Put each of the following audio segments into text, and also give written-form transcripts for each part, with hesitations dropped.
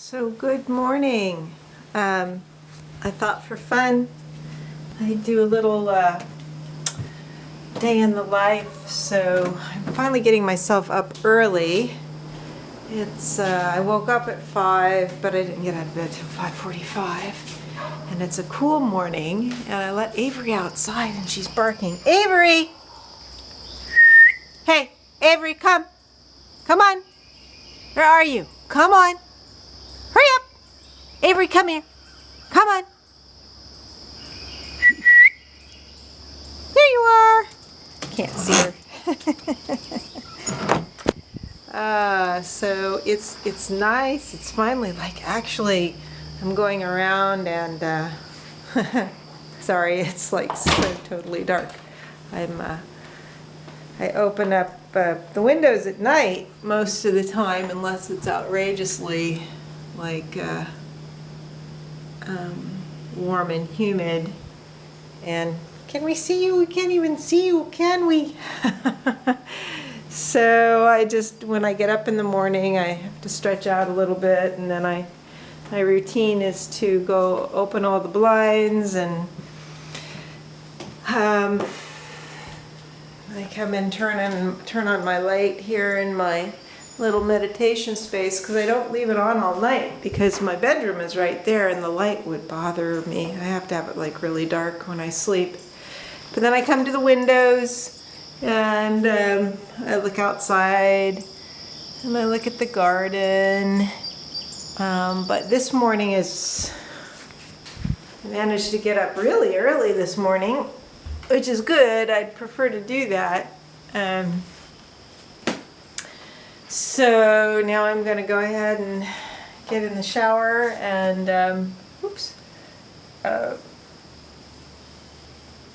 So good morning. I thought for fun I'd do a little day in the life. So I'm finally getting myself up early. I woke up at 5, but I didn't get out of bed till 5:45. And it's a cool morning, and I let Avery outside and she's barking. Avery! Hey, Avery, come. Come on. Where are you? Come on. Hurry up! Avery, come here. Come on. There you are. Can't see her. So it's nice. It's finally actually I'm going around and sorry, it's so totally dark. I open up the windows at night most of the time unless it's outrageously warm and humid. And can we see you? We can't even see you, can we? So when I get up in the morning, I have to stretch out a little bit, and then my routine is to go open all the blinds, and I come and turn on my light here in my little meditation space, because I don't leave it on all night because my bedroom is right there and the light would bother me. I have to have it really dark when I sleep. But then I come to the windows and I look outside and I look at the garden. But this morning I managed to get up really early this morning, which is good. I'd prefer to do that. So now I'm going to go ahead and get in the shower and I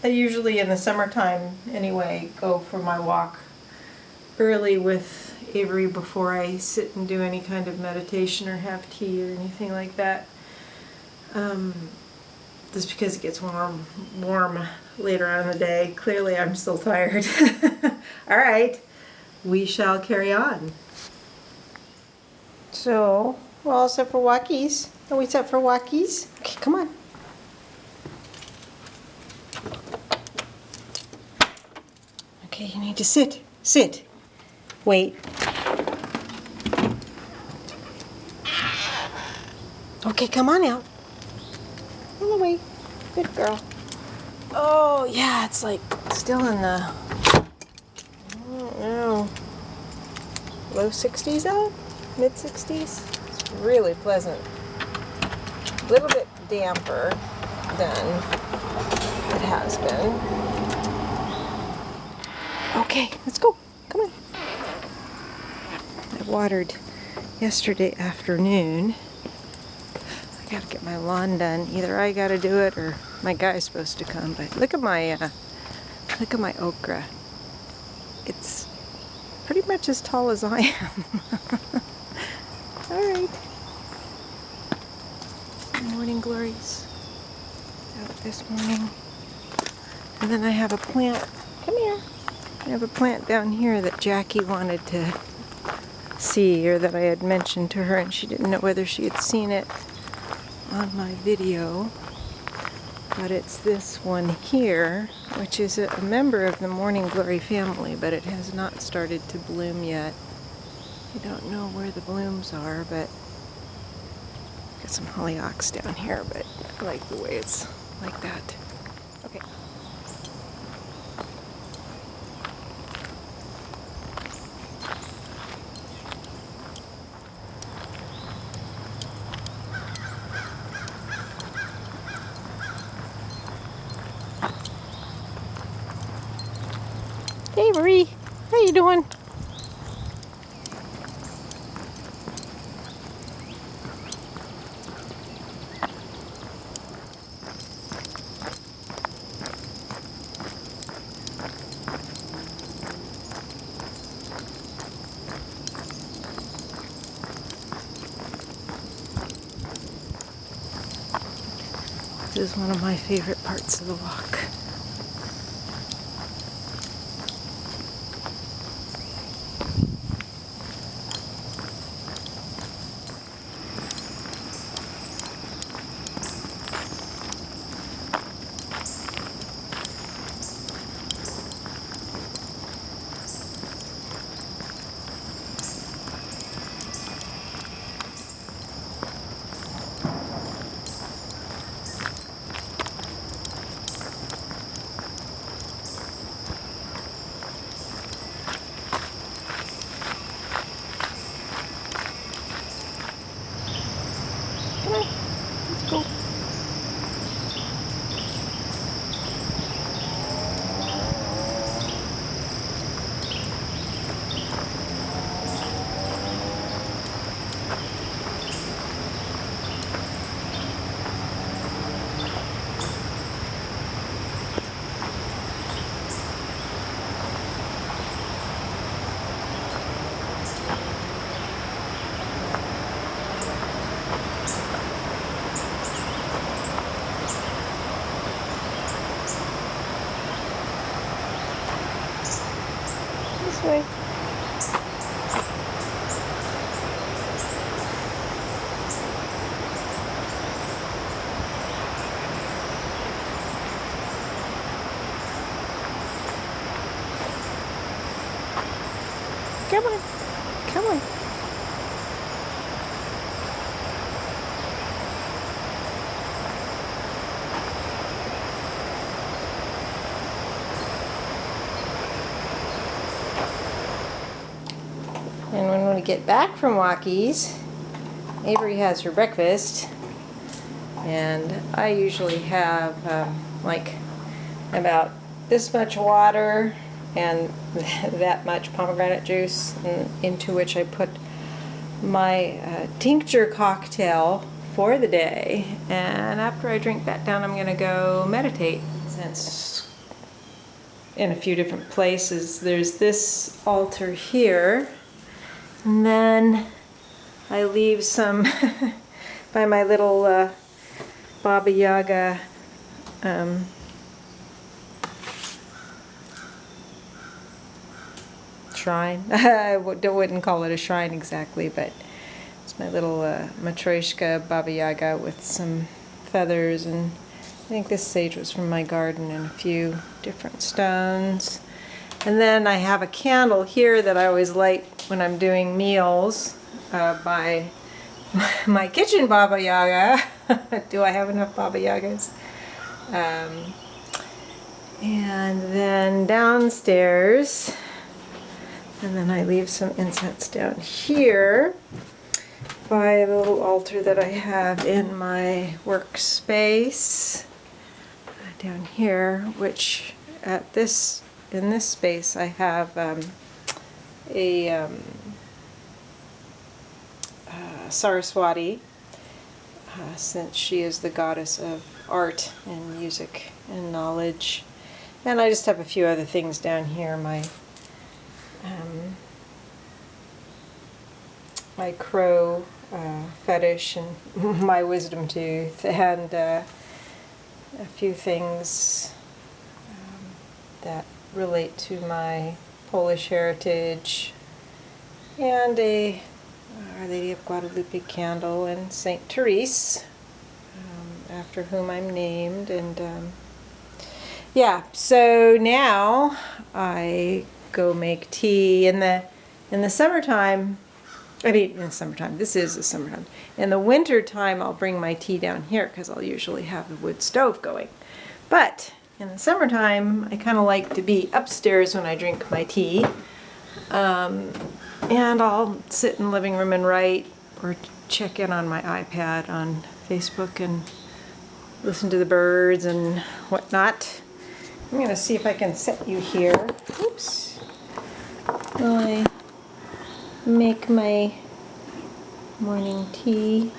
usually in the summertime anyway go for my walk early with Avery before I sit and do any kind of meditation or have tea or anything like that. Just because it gets warm later on in the day. Clearly I'm still tired. All right, we shall carry on. So, we're all set for walkies. Are we set for walkies? Okay, come on. Okay, you need to sit. Sit. Wait. Okay, come on out. All the way. Good girl. Oh, yeah, it's still in the, I don't know, low 60s out? Mid 60s? It's really pleasant. A little bit damper than it has been. Okay, let's go. Come on. I watered yesterday afternoon. I gotta get my lawn done. Either I gotta do it or my guy's supposed to come. But look at my okra. It's pretty much as tall as I am. All right. Morning glories out this morning. And then I have a plant. Come here. I have a plant down here that Jackie wanted to see, or that I had mentioned to her, and she didn't know whether she had seen it on my video. But it's this one here, which is a member of the Morning Glory family, but it has not started to bloom yet. I don't know where the blooms are, but got some hollyhocks down here, but I like the way it's like that. Okay. Hey, Marie, how you doing? This is one of my favorite parts of the walk. Come on. Let's go. This way. Come on. Come on. And when we get back from Walkies, Avery has her breakfast, and I usually have like about this much water and that much pomegranate juice, into which I put my tincture cocktail for the day. And after I drink that down, I'm gonna go meditate. Since in a few different places, there's this altar here, and then I leave some by my little Baba Yaga shrine. I wouldn't call it a shrine exactly, but it's my little Matryoshka Baba Yaga with some feathers, and I think this sage was from my garden, and a few different stones. And then I have a candle here that I always light when I'm doing meals by my kitchen Baba Yaga. Do I have enough Baba Yagas? And then downstairs, and then I leave some incense down here by the little altar that I have in my workspace down here, which in this space I have a Saraswati, since she is the goddess of art and music and knowledge. And I just have a few other things down here, my my crow fetish and my wisdom tooth, and a few things that relate to my Polish heritage, and a Our Lady of Guadalupe candle, and Saint Therese, after whom I'm named. And yeah, so now I go make tea in the summertime. I mean, in the summertime, this is the summertime. In the winter time, I'll bring my tea down here because I'll usually have the wood stove going. But in the summertime, I kind of like to be upstairs when I drink my tea. And I'll sit in the living room and write, or check in on my iPad on Facebook and listen to the birds and whatnot. I'm going to see if I can set you here. Oops. While I make my morning tea.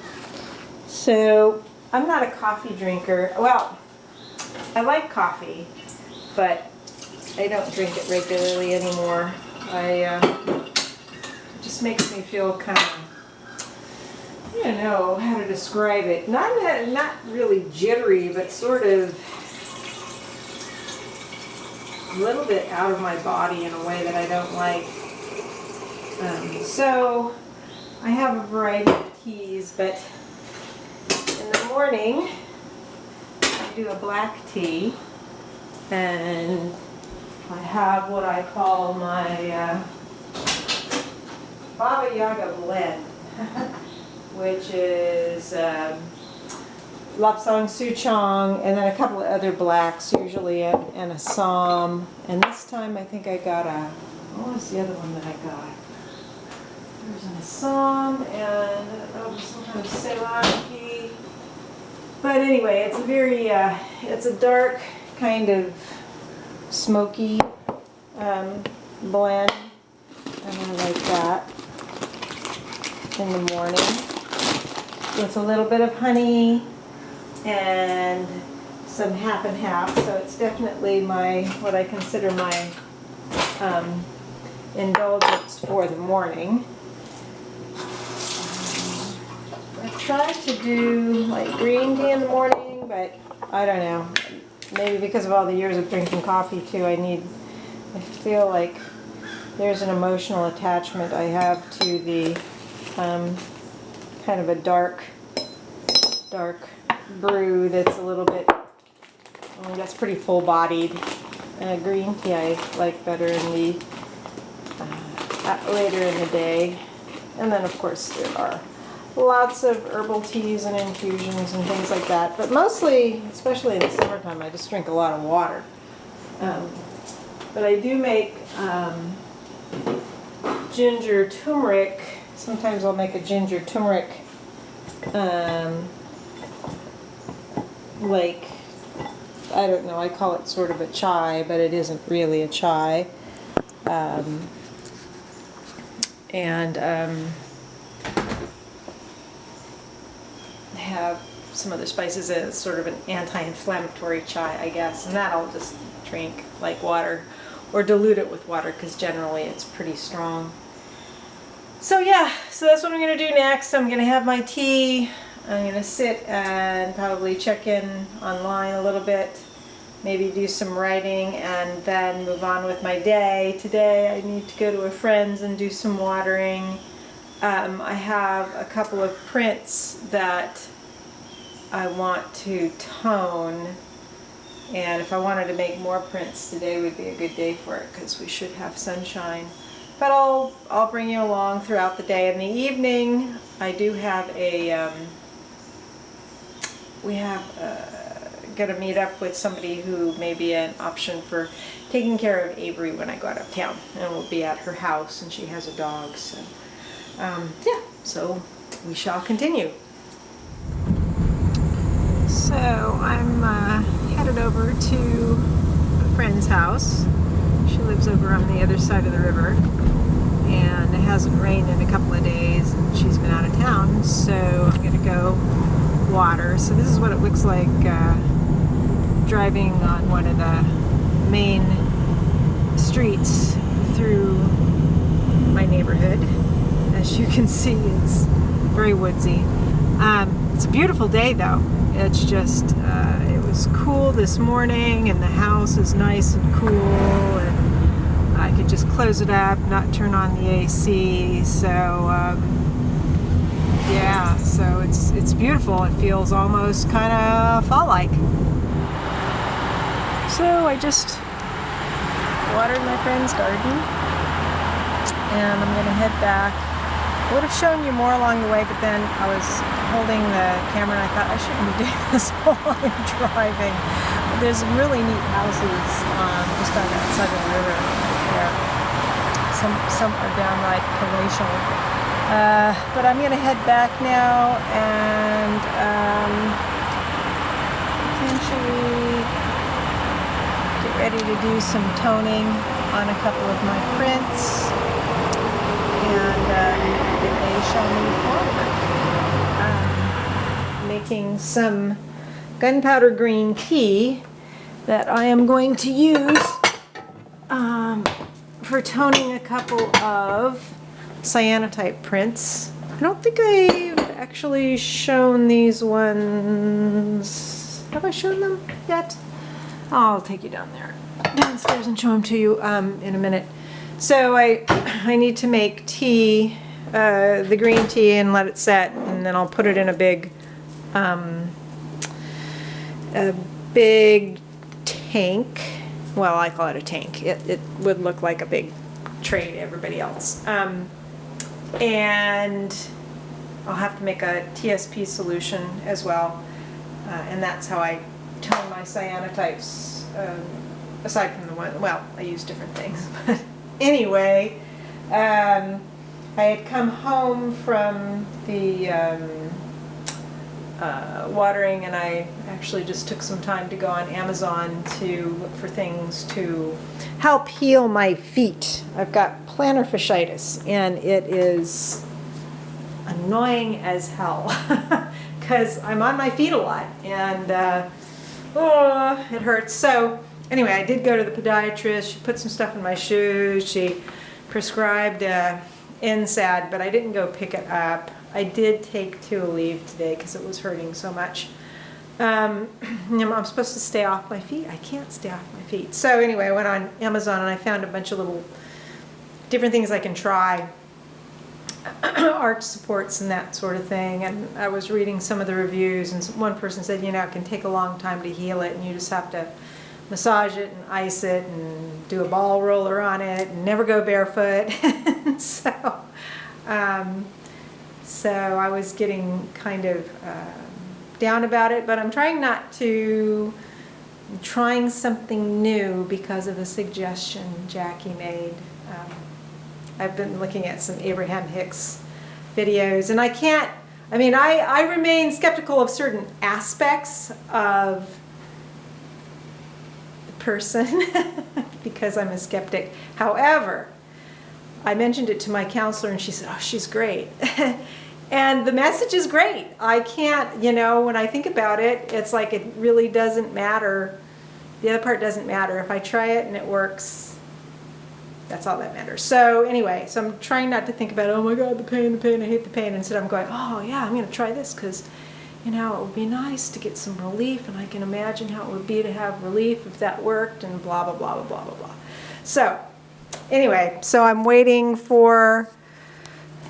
So, I'm not a coffee drinker. Well, I like coffee, but I don't drink it regularly anymore. It just makes me feel kind of, I don't know how to describe it. Not really jittery, but sort of a little bit out of my body in a way that I don't like. So I have a variety of teas, but in the morning I do a black tea, and I have what I call my Baba Yaga blend, which is Lapsang Souchong, and then a couple of other blacks usually, and a Som. And this time I think I got what was the other one that I got? There's an Assam and some kind of Ceylon tea. But anyway, it's a very, it's a dark kind of smoky blend, and I like that in the morning. With a little bit of honey and some half and half, so it's definitely my, what I consider my indulgence for the morning. I tried to do like green tea in the morning, but I don't know. Maybe because of all the years of drinking coffee too, I feel like there's an emotional attachment I have to the kind of a dark brew that's a little bit, that's pretty full-bodied. Green tea I like better in the later in the day. And then of course there are lots of herbal teas and infusions and things like that. But mostly, especially in the summertime, I just drink a lot of water. But I do make ginger turmeric. Sometimes I'll make a ginger turmeric like, I don't know, I call it sort of a chai, but it isn't really a chai. Have some other spices as sort of an anti-inflammatory chai, I guess, and that I'll just drink like water or dilute it with water because generally it's pretty strong. So yeah, so that's what I'm going to do next. I'm going to have my tea. I'm going to sit and probably check in online a little bit, maybe do some writing, and then move on with my day. Today I need to go to a friend's and do some watering. I have a couple of prints that I want to tone, and if I wanted to make more prints, today would be a good day for it because we should have sunshine. But I'll bring you along throughout the day. In the evening, I do have a gonna meet up with somebody who may be an option for taking care of Avery when I go out of town, and we'll be at her house, and she has a dog. So yeah, so we shall continue. So I'm headed over to a friend's house. She lives over on the other side of the river, and it hasn't rained in a couple of days, and she's been out of town, so I'm going to go water. So this is what it looks like driving on one of the main streets through my neighborhood. As you can see, it's very woodsy. It's a beautiful day though. It's just, it was cool this morning, and the house is nice and cool, and I could just close it up, not turn on the AC, so yeah, so it's beautiful. It feels almost kind of fall-like. So I just watered my friend's garden, and I'm going to head back. I would have shown you more along the way, but then I was holding the camera and I thought I shouldn't be doing this while I'm driving. There's some really neat houses just on that side of the river there. Some are downright palatial. But I'm going to head back now and potentially get ready to do some toning on a couple of my prints. And the day shall move forward. Making some gunpowder green tea that I am going to use for toning a couple of cyanotype prints. I don't think I've actually shown these ones. Have I shown them yet? I'll take you downstairs and show them to you in a minute. So I need to make tea, the green tea, and let it set, and then I'll put it in a big tank. Well, I call it a tank. It would look like a big tray to everybody else. And I'll have to make a TSP solution as well, and that's how I tone my cyanotypes. Aside from the one, well, I use different things, but. Anyway, I had come home from the watering, and I actually just took some time to go on Amazon to look for things to help heal my feet. I've got plantar fasciitis, and it is annoying as hell because I'm on my feet a lot, and it hurts. So anyway, I did go to the podiatrist. She put some stuff in my shoes. She prescribed NSAID, but I didn't go pick it up. I did take Tualeve today because it was hurting so much. I'm supposed to stay off my feet. I can't stay off my feet. So anyway, I went on Amazon and I found a bunch of little different things I can try. Arch supports and that sort of thing. And I was reading some of the reviews, and one person said, you know, it can take a long time to heal it, and you just have to massage it and ice it and do a ball roller on it and never go barefoot. So I was getting kind of down about it, but I'm trying not to. I'm trying something new because of a suggestion Jackie made. I've been looking at some Abraham Hicks videos, and I remain skeptical of certain aspects of the person because I'm a skeptic. However, I mentioned it to my counselor, and she said, oh, she's great. And the message is great. I can't, you know, when I think about it, it's like it really doesn't matter. The other part doesn't matter. If I try it and it works, that's all that matters. So anyway, so I'm trying not to think about, oh my God, the pain, I hate the pain. Instead I'm going, oh yeah, I'm going to try this because, you know, it would be nice to get some relief, and I can imagine how it would be to have relief if that worked, and blah, blah, blah, blah, blah, blah, blah. So anyway, so I'm waiting for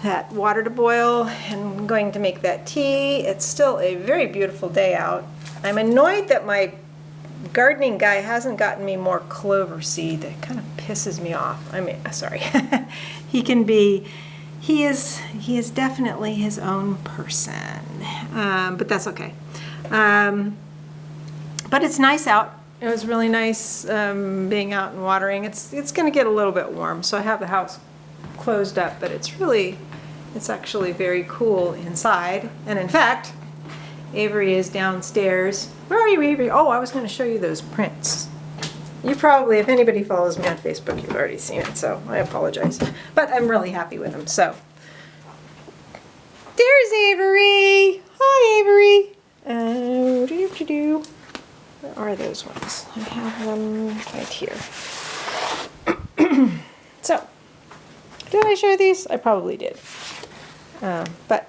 that water to boil, and I'm going to make that tea. It's still a very beautiful day out. I'm annoyed that my gardening guy hasn't gotten me more clover seed. That kind of pisses me off. I mean, sorry. He is definitely his own person, but that's okay. But it's nice out. It was really nice being out and watering. It's going to get a little bit warm, so I have the house closed up, but it's actually very cool inside. And in fact, Avery is downstairs. Where are you, Avery? Oh, I was going to show you those prints. You probably, if anybody follows me on Facebook, you've already seen it, so I apologize. But I'm really happy with them, so. There's Avery! Hi, Avery! Where are those ones? I have them right here. So, did I show these? I probably did. But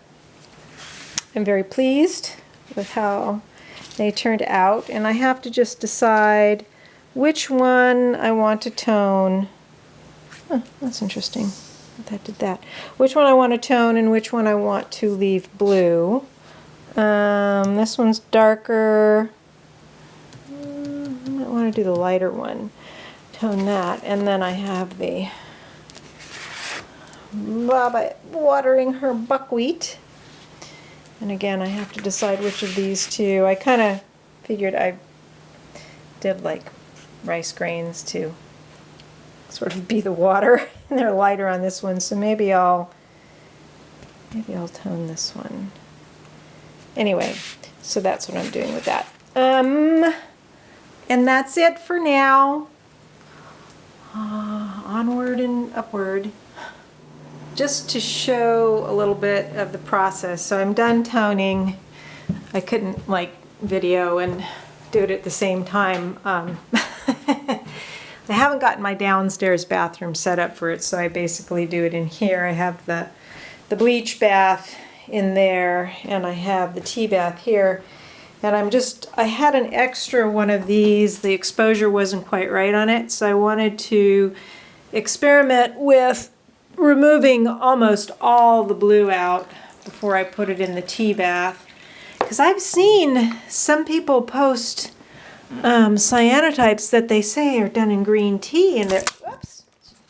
I'm very pleased with how they turned out, and I have to just decide which one I want to tone. Oh, that's interesting. That did that. Which one I want to tone and which one I want to leave blue. This one's darker. I might want to do the lighter one. Tone that, and then I have the Baba watering her buckwheat. And again, I have to decide which of these two. I kind of figured I did like rice grains to sort of be the water, and they're lighter on this one, so maybe I'll tone this one. Anyway, so that's what I'm doing with that. And that's it for now. Onward and upward. Just to show a little bit of the process. So I'm done toning. I couldn't like video and do it at the same time. I haven't gotten my downstairs bathroom set up for it, so I basically do it in here. I have the bleach bath in there, and I have the tea bath here. And I had an extra one of these. The exposure wasn't quite right on it, so I wanted to experiment with removing almost all the blue out before I put it in the tea bath. Because I've seen some people post cyanotypes that they say are done in green tea, and they're, whoops,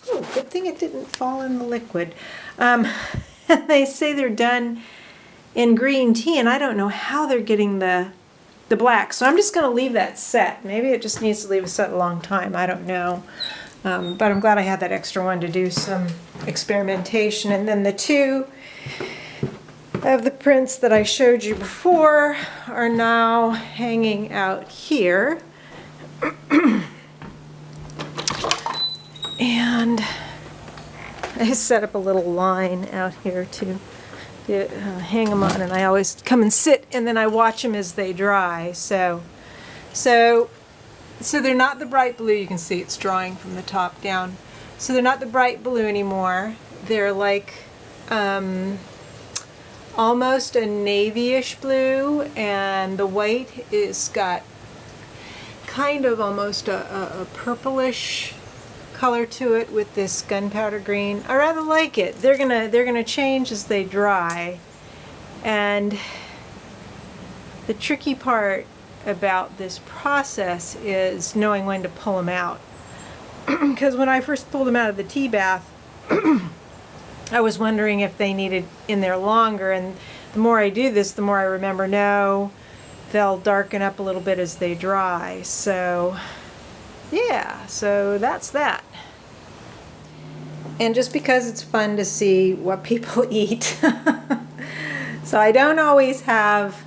ooh, good thing it didn't fall in the liquid. They say they're done in green tea, and I don't know how they're getting the black. So I'm just going to leave that set. Maybe it just needs to leave it set a long time. I don't know. But I'm glad I had that extra one to do some experimentation. And then the two of the prints that I showed you before are now hanging out here. And I set up a little line out here to hang them on, and I always come and sit and then I watch them as they dry. So they're not the bright blue. You can see it's drawing from the top down. So they're not the bright blue anymore. They're like almost a navy-ish blue, and the white is got kind of almost a purplish color to it with this gunpowder green. I rather like it. They're gonna change as they dry, and the tricky part about this process is knowing when to pull them out. Because when I first pulled them out of the tea bath, I was wondering if they needed in there longer, and the more I do this, the more I remember, no, they'll darken up a little bit as they dry. So yeah, so that's that. And just because it's fun to see what people eat, so I don't always have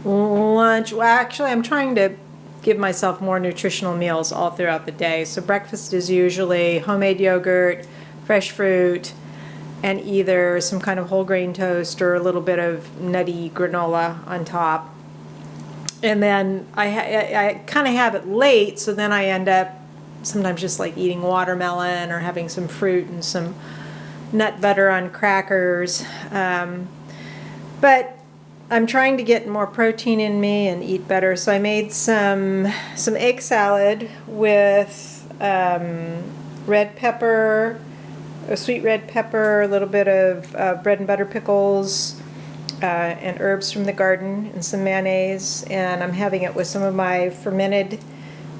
lunch. Well, actually, I'm trying to give myself more nutritional meals all throughout the day. So breakfast is usually homemade yogurt, fresh fruit, and either some kind of whole grain toast or a little bit of nutty granola on top. And then I kind of have it late, so then I end up sometimes just like eating watermelon or having some fruit and some nut butter on crackers. But I'm trying to get more protein in me and eat better, so I made some egg salad with red pepper, a sweet red pepper, a little bit of bread and butter pickles, and herbs from the garden, and some mayonnaise. And I'm having it with some of my fermented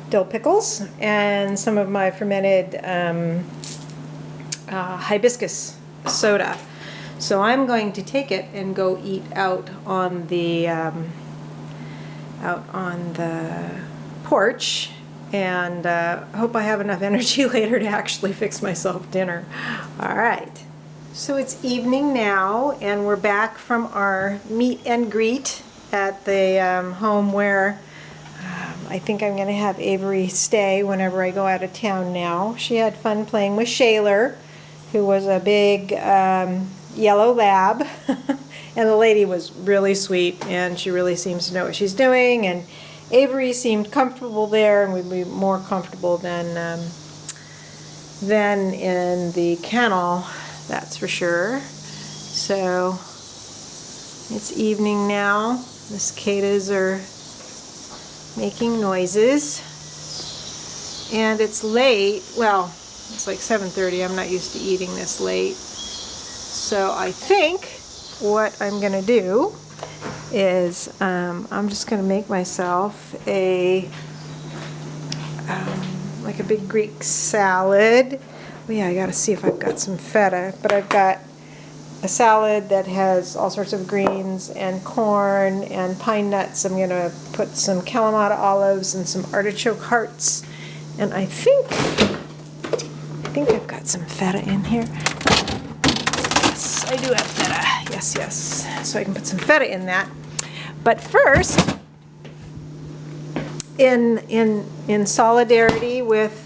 dill pickles and some of my fermented hibiscus soda. So I'm going to take it and go eat out on the porch, and hope I have enough energy later to actually fix myself dinner. All right. So it's evening now, and we're back from our meet and greet at the home where I think I'm going to have Avery stay whenever I go out of town now. She had fun playing with Shaler, who was a big yellow lab, and the lady was really sweet, and she really seems to know what she's doing, and Avery seemed comfortable there, and would be more comfortable than in the kennel, that's for sure. So it's evening now. The cicadas are making noises, and it's late. Well, it's like 7:30. I'm not used to eating this late. So I think what I'm gonna do is I'm just gonna make myself a like a big Greek salad. Well, yeah, I gotta see if I've got some feta, but I've got a salad that has all sorts of greens and corn and pine nuts. I'm gonna put some Kalamata olives and some artichoke hearts, and I think I've got some feta in here. Yes, I do have feta. Yes. So I can put some feta in that. But first, in solidarity with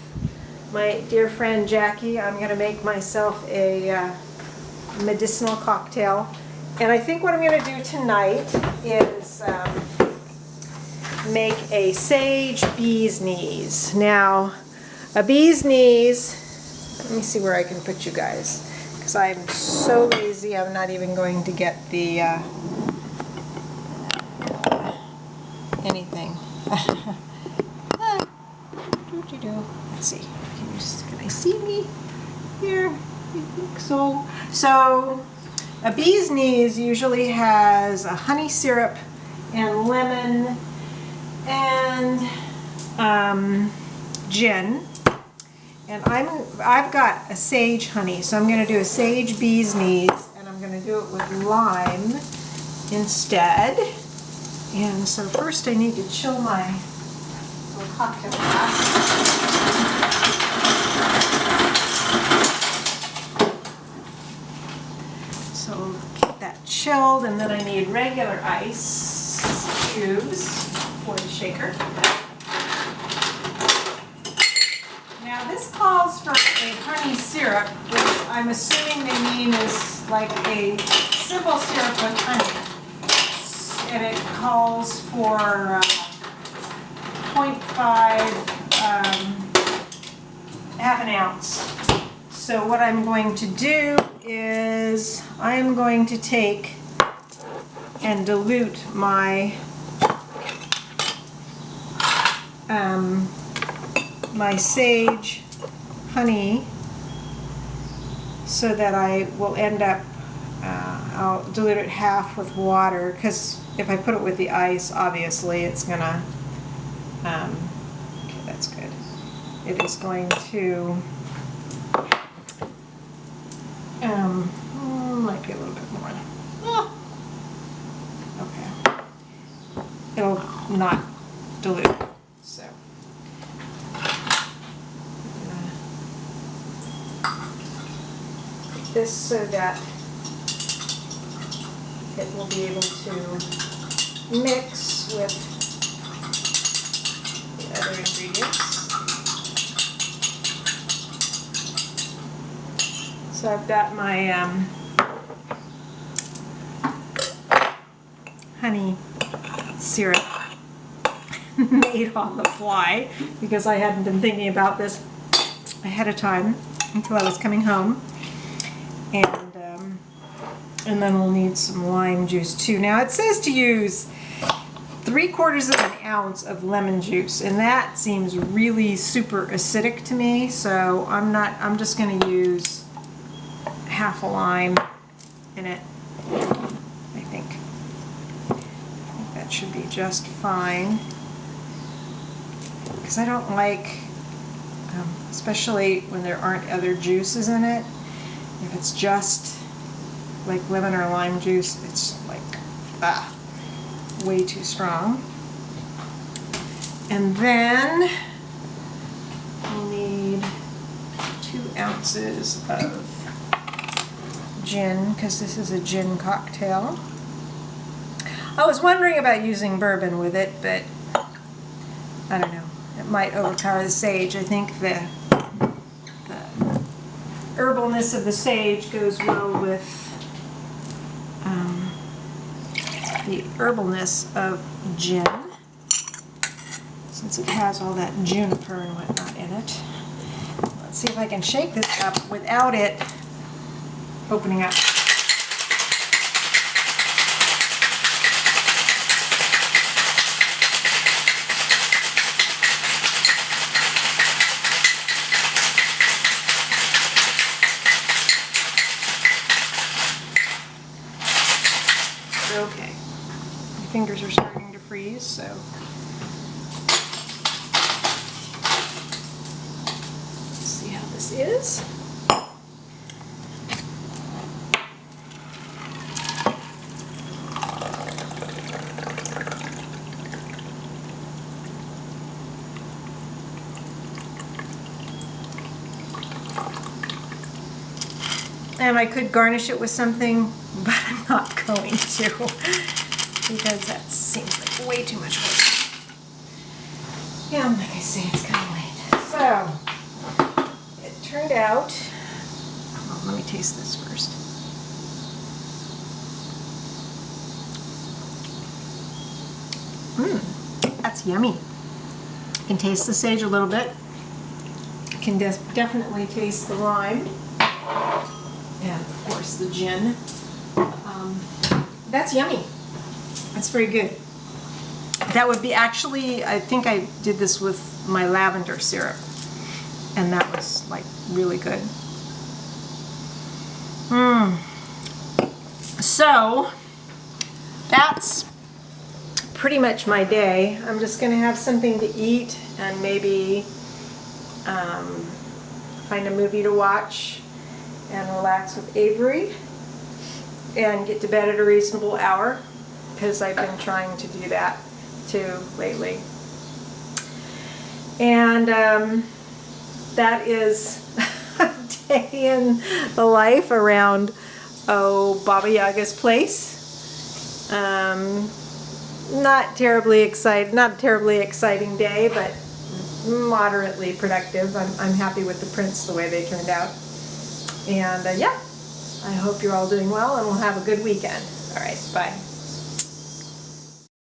my dear friend Jackie, I'm going to make myself a medicinal cocktail. And I think what I'm going to do tonight is make a sage bee's knees. Now, a bee's knees, let me see where I can put you guys, because I'm so lazy I'm not even going to get the anything. Let's see. Can I see me here? I think so. So a bee's knees usually has a honey syrup and lemon and gin. And I've got a sage honey, so I'm going to do a sage bee's knees, and I'm going to do it with lime instead. And so first I need to chill my little cocktail glass. So keep that chilled, and then I need regular ice cubes for the shaker. Now this calls for a honey syrup, which I'm assuming they mean is like a simple syrup with honey. And it calls for 0.5, half an ounce. So what I'm going to do is I'm going to take and dilute my my sage honey so that I will end up, I'll dilute it half with water, because if I put it with the ice, obviously it's gonna, okay, that's good. It is going to, might be a little bit more. Oh, okay. It'll not dilute, so. Put this so that it will be able to mix with the other ingredients. So I've got my honey syrup made on the fly, because I hadn't been thinking about this ahead of time until I was coming home. And then we'll need some lime juice too. Now it says to use 3/4 of an ounce of lemon juice, and that seems really super acidic to me, so I'm just going to use half a lime in it. I think that should be just fine, because I don't like, especially when there aren't other juices in it, if it's just like lemon or lime juice, it's like way too strong. And then we'll need 2 ounces of gin, because this is a gin cocktail. I was wondering about using bourbon with it, but I don't know, it might overpower the sage. I think the herbalness of the sage goes well with the herbalness of gin, since it has all that juniper and whatnot in it. Let's see if I can shake this up without it opening up. Okay, my fingers are starting to freeze, so let's see how this is. And I could garnish it with something, but I'm not going to, because that seems like way too much work. Yeah, like I say, it's kind of late. So, it turned out, well, let me taste this first. That's yummy. I can taste the sage a little bit. I can definitely taste the lime. And of course the gin. That's yummy. That's very good. That would be actually, I think I did this with my lavender syrup, and that was like really good. So that's pretty much my day. I'm just gonna have something to eat and maybe find a movie to watch and relax with Avery and get to bed at a reasonable hour, because I've been trying to do that too lately. And that is a day in the life around Baba Yaga's place. Not terribly exciting day, but moderately productive. I'm happy with the prints the way they turned out. And yeah, I hope you're all doing well, and we'll have a good weekend. All right, bye.